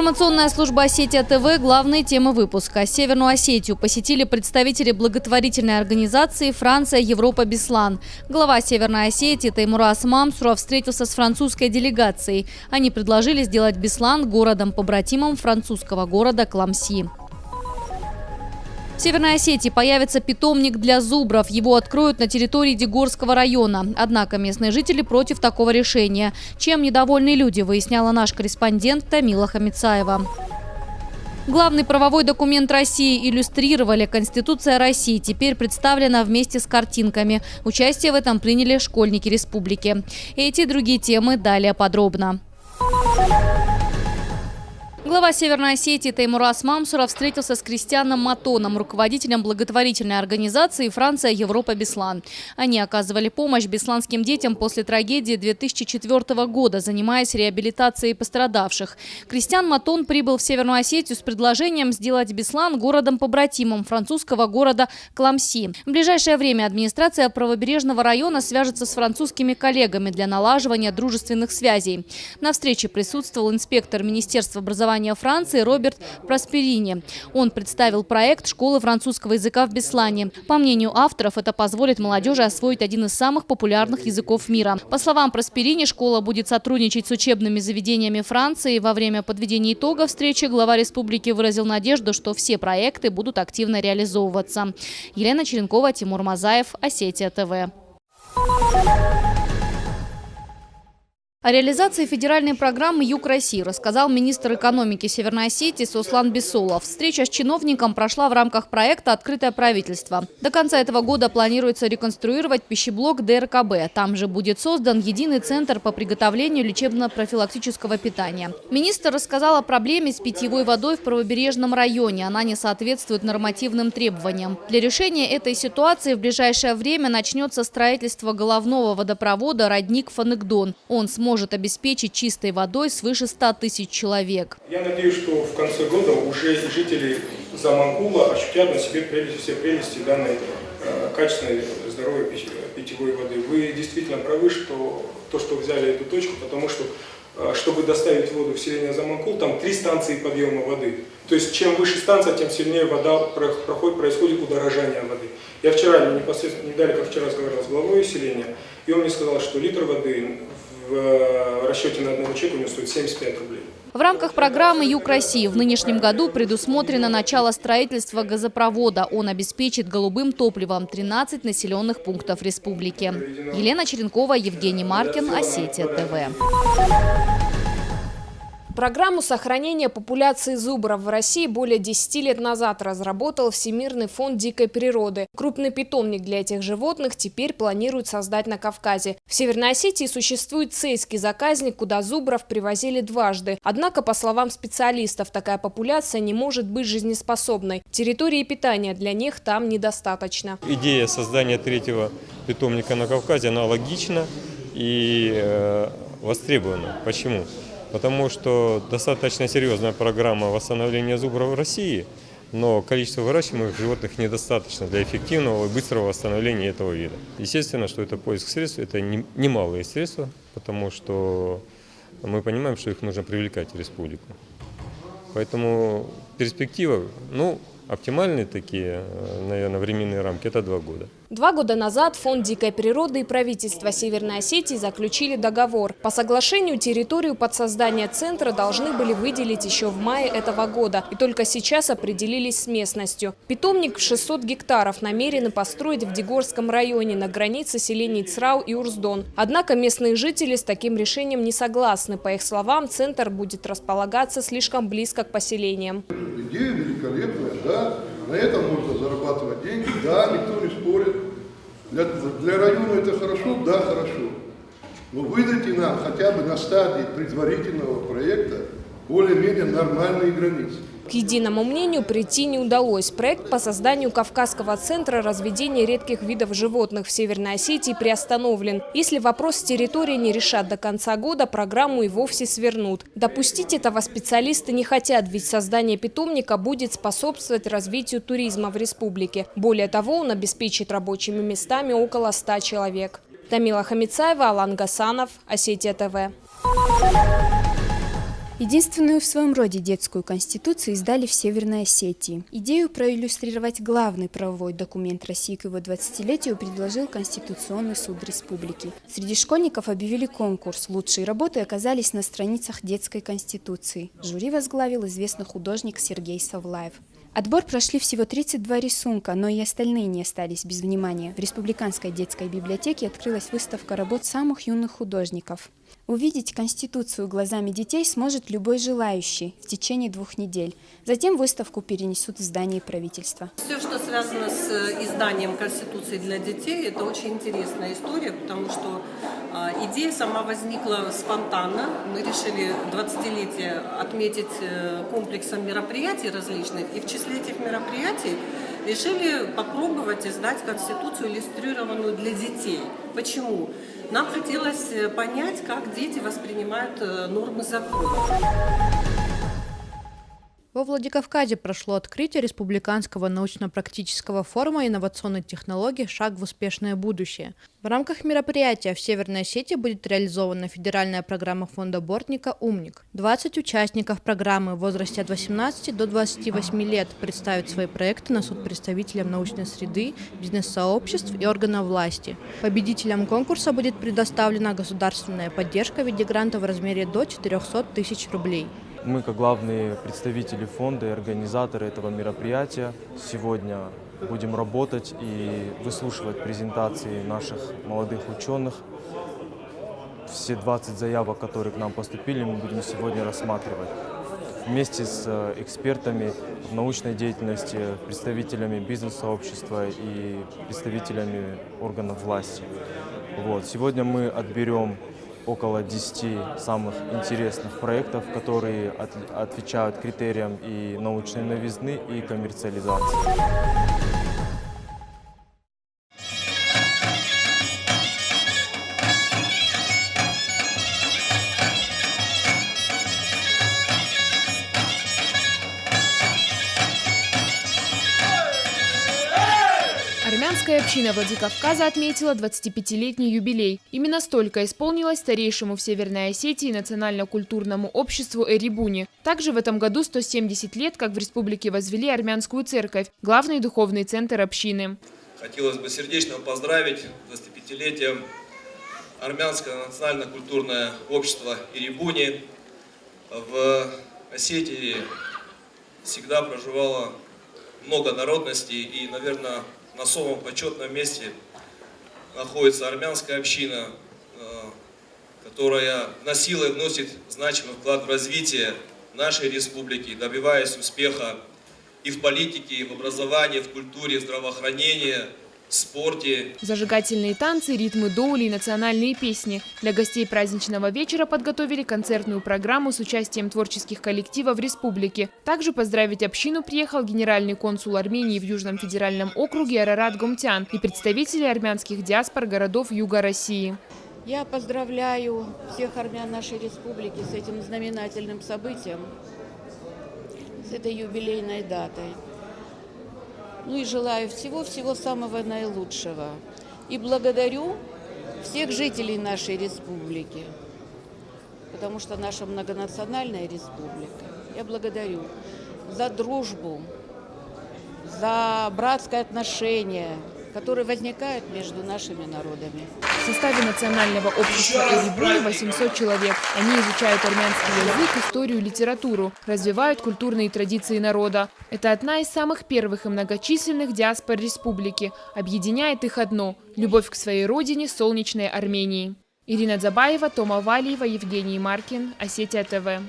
Информационная служба «Осетия ТВ» – главные темы выпуска. Северную Осетию посетили представители благотворительной организации «Франция, Европа, Беслан». Глава Северной Осетии Теймураз Мамсуров встретился с французской делегацией. Они предложили сделать Беслан городом-побратимом французского города Кламси. В Северной Осетии появится питомник для зубров. Его откроют на территории Дегорского района. Однако местные жители против такого решения. Чем недовольны люди, выясняла наш корреспондент Тамила Хамицаева. Главный правовой документ России иллюстрировали. Конституция России теперь представлена вместе с картинками. Участие в этом приняли школьники республики. Эти и другие темы далее подробно. Глава Северной Осетии Теймураз Мамсуров встретился с Кристианом Матоном, руководителем благотворительной организации «Франция, Европа, Беслан». Они оказывали помощь бесланским детям после трагедии 2004 года, занимаясь реабилитацией пострадавших. Кристиан Матон прибыл в Северную Осетию с предложением сделать Беслан городом-побратимом французского города Кламси. В ближайшее время администрация правобережного района свяжется с французскими коллегами для налаживания дружественных связей. На встрече присутствовал инспектор Министерства образования Франции Роберт Просперини. Он представил проект школы французского языка в Беслане. По мнению авторов, это позволит молодежи освоить один из самых популярных языков мира. По словам Просперини, школа будет сотрудничать с учебными заведениями Франции. Во время подведения итога встречи глава республики выразил надежду, что все проекты будут активно реализовываться. Елена Черенкова, Тимур Мазаев, Осетия ТВ. О реализации федеральной программы «Юг России» рассказал министр экономики Северной Осетии Сослан Бисолов. Встреча с чиновником прошла в рамках проекта «Открытое правительство». До конца этого года планируется реконструировать пищеблок ДРКБ. Там же будет создан единый центр по приготовлению лечебно-профилактического питания. Министр рассказал о проблеме с питьевой водой в правобережном районе. Она не соответствует нормативным требованиям. Для решения этой ситуации в ближайшее время начнется строительство головного водопровода «Родник-Фаныкдон». Он сможет обеспечить чистой водой свыше 100 тысяч человек. Я надеюсь, что в конце года уже жители Заманкула ощутят на себе все прелести данной качественной, здоровой питьевой воды. Вы действительно правы, что взяли эту точку, потому что, чтобы доставить воду в селение Заманкул, там 3 станции подъема воды. То есть, чем выше станция, тем сильнее происходит удорожание воды. Я вчера, непосредственно, не далее, как вчера разговаривал с главой селения, и он мне сказал, что литр воды в расчете на одного человека у него стоит 75 рублей. В рамках программы «Юг России» в нынешнем году предусмотрено начало строительства газопровода. Он обеспечит голубым топливом 13 населенных пунктов республики. Елена Черенкова, Евгений Маркин, Осетия ТВ. Программу сохранения популяции зубров в России более 10 лет назад разработал Всемирный фонд дикой природы. Крупный питомник для этих животных теперь планируют создать на Кавказе. В Северной Осетии существует цейский заказник, куда зубров привозили дважды. Однако, по словам специалистов, такая популяция не может быть жизнеспособной. Территории питания для них там недостаточно. Идея создания 3-го питомника на Кавказе, она логична и востребована. Почему? Потому что достаточно серьезная программа восстановления зубров в России, но количество выращиваемых животных недостаточно для эффективного и быстрого восстановления этого вида. Естественно, что это поиск средств, это немалые средства, потому что мы понимаем, что их нужно привлекать в республику. Поэтому перспектива, оптимальные такие, наверное, временные рамки – это 2 года. 2 года назад Фонд дикой природы и правительство Северной Осетии заключили договор. По соглашению территорию под создание центра должны были выделить еще в мае этого года. И только сейчас определились с местностью. Питомник в 600 гектаров намерены построить в Дегорском районе на границе селений Црау и Урздон. Однако местные жители с таким решением не согласны. По их словам, центр будет располагаться слишком близко к поселениям. Идея великолепная, да, на этом можно зарабатывать деньги, да, никто не спорит. Для района это хорошо, да, хорошо. Но выдайте нам хотя бы на стадии предварительного проекта более-менее нормальные границы. К единому мнению прийти не удалось. Проект по созданию Кавказского центра разведения редких видов животных в Северной Осетии приостановлен. Если вопрос с территорией не решат до конца года, программу и вовсе свернут. Допустить этого специалисты не хотят, ведь создание питомника будет способствовать развитию туризма в республике. Более того, он обеспечит рабочими местами около 100 человек. Тамила Хамицаева, Алан Гасанов, Осетия ТВ. Единственную в своем роде детскую конституцию издали в Северной Осетии. Идею проиллюстрировать главный правовой документ России к его 20-летию предложил Конституционный суд республики. Среди школьников объявили конкурс. Лучшие работы оказались на страницах детской конституции. Жюри возглавил известный художник Сергей Савлаев. Отбор прошли всего 32 рисунка, но и остальные не остались без внимания. В Республиканской детской библиотеке открылась выставка работ самых юных художников. Увидеть Конституцию глазами детей сможет любой желающий в течение 2 недель. Затем выставку перенесут в здание правительства. Все, что связано с изданием Конституции для детей, это очень интересная история, потому что идея сама возникла спонтанно. Мы решили 20-летие отметить комплексом мероприятий различных, и в числе этих мероприятий решили попробовать издать Конституцию, иллюстрированную для детей. Почему? Нам хотелось понять, как дети воспринимают нормы закона. Во Владикавказе прошло открытие Республиканского научно-практического форума инновационных технологий «Шаг в успешное будущее». В рамках мероприятия в Северной Осетии будет реализована федеральная программа фонда Бортника «Умник». 20 участников программы в возрасте от 18 до 28 лет представят свои проекты на суд представителям научной среды, бизнес-сообществ и органов власти. Победителям конкурса будет предоставлена государственная поддержка в виде гранта в размере до 400 тысяч рублей. Мы, как главные представители фонда и организаторы этого мероприятия, сегодня будем работать и выслушивать презентации наших молодых ученых. Все 20 заявок, которые к нам поступили, мы будем сегодня рассматривать вместе с экспертами в научной деятельности, представителями бизнес-сообщества и представителями органов власти. Сегодня мы отберем около 10 самых интересных проектов, которые отвечают критериям и научной новизны, и коммерциализации. Армянская община Владикавказа отметила 25-летний юбилей. Именно столько исполнилось старейшему в Северной Осетии национально-культурному обществу Эребуни. Также в этом году 170 лет, как в республике возвели армянскую церковь, главный духовный центр общины. Хотелось бы сердечно поздравить с 25-летием Армянское национально-культурное общество Эребуни. В Осетии всегда проживало много народностей, и, наверное, на самом почетном месте находится армянская община, которая вносила и вносит значимый вклад в развитие нашей республики, добиваясь успеха и в политике, и в образовании, в культуре, в здравоохранении, в спорте. Зажигательные танцы, ритмы доули и национальные песни. Для гостей праздничного вечера подготовили концертную программу с участием творческих коллективов республики. Также поздравить общину приехал генеральный консул Армении в Южном федеральном округе Арарат Гомтян и представители армянских диаспор городов Юга России. Я поздравляю всех армян нашей республики с этим знаменательным событием, с этой юбилейной датой. И желаю всего самого наилучшего. И благодарю всех жителей нашей республики, потому что наша многонациональная республика. Я благодарю за дружбу, за братское отношение, которые возникают между нашими народами. В составе национального общества Эребуни 800 человек. Они изучают армянский язык, историю и литературу, развивают культурные традиции народа. Это одна из самых первых и многочисленных диаспор республики. Объединяет их одно – любовь к своей родине, солнечной Армении. Ирина Дзабаева, Тома Валиева, Евгений Маркин, Осетия ТВ.